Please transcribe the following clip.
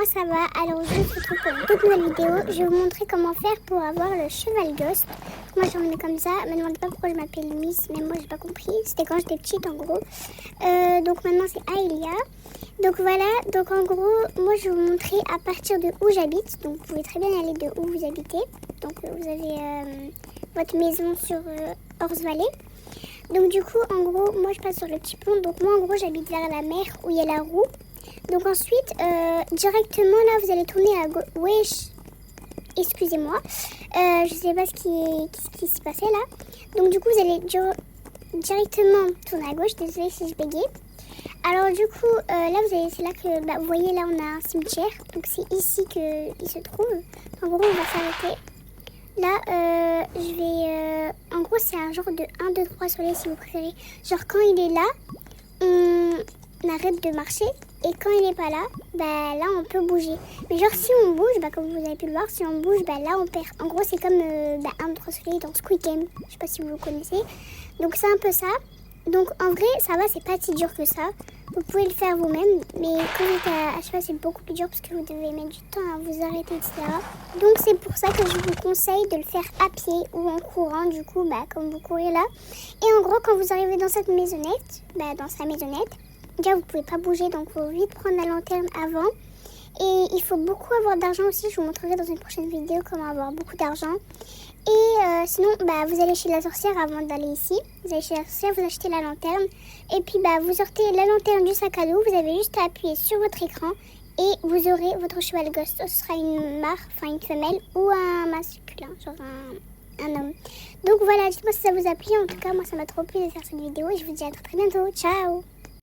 moi ça va. Alors je vous retrouve pour une toute nouvelle vidéo. Je vais vous montrer comment faire pour avoir le cheval Ghost. Moi j'en ai comme ça. Me demandez pas pourquoi je m'appelle Miss, même moi j'ai pas compris. C'était quand j'étais petite en gros. Donc maintenant c'est Aelia. Donc voilà, donc en gros, moi je vais vous montrer à partir de où j'habite. Donc vous pouvez très bien aller de où vous habitez. Donc vous avez votre maison sur Horse Valley. Donc du coup, en gros, moi je passe sur le petit pont. Donc moi en gros, j'habite vers la mer où il y a la roue. Donc ensuite, directement là, vous allez tourner à gauche. Wesh, excusez-moi. Je sais pas ce qui s'est passé là. Donc du coup, vous allez directement tourner à gauche. Désolée si je bégaye. Alors du coup, là c'est là que, vous voyez là on a un cimetière. Donc c'est ici qu'il se trouve. En gros, on va s'arrêter. Là, je vais... en gros, c'est un genre de 1, 2, 3 soleil si vous préférez. Genre, quand il est là, on arrête de marcher. Et quand il n'est pas là, là, on peut bouger. Mais genre, si on bouge, comme vous avez pu le voir, si on bouge, là, on perd. En gros, c'est comme 1, 2, 3 soleil dans Squid Game. Je sais pas si vous le connaissez. Donc, c'est un peu ça. Donc, en vrai, ça va, c'est pas si dur que ça. Vous pouvez le faire vous-même, mais quand vous êtes à cheval, c'est beaucoup plus dur parce que vous devez mettre du temps à vous arrêter, etc. Donc c'est pour ça que je vous conseille de le faire à pied ou en courant, du coup, comme vous courez là. Et en gros, quand vous arrivez dans cette maisonnette, dans sa maisonnette, déjà vous pouvez pas bouger, donc il faut vite prendre la lanterne avant. Et il faut beaucoup avoir d'argent aussi, je vous montrerai dans une prochaine vidéo comment avoir beaucoup d'argent. Et sinon, vous allez chez la sorcière avant d'aller ici. Vous allez chez la sorcière, vous achetez la lanterne. Et puis, vous sortez la lanterne du sac à dos. Vous avez juste à appuyer sur votre écran. Et vous aurez votre cheval Ghost. Ce sera une mare, enfin une femelle ou un masculin, genre un homme. Donc voilà, dites-moi si ça vous a plu. En tout cas, moi, ça m'a trop plu de faire cette vidéo. Et je vous dis à très bientôt. Ciao!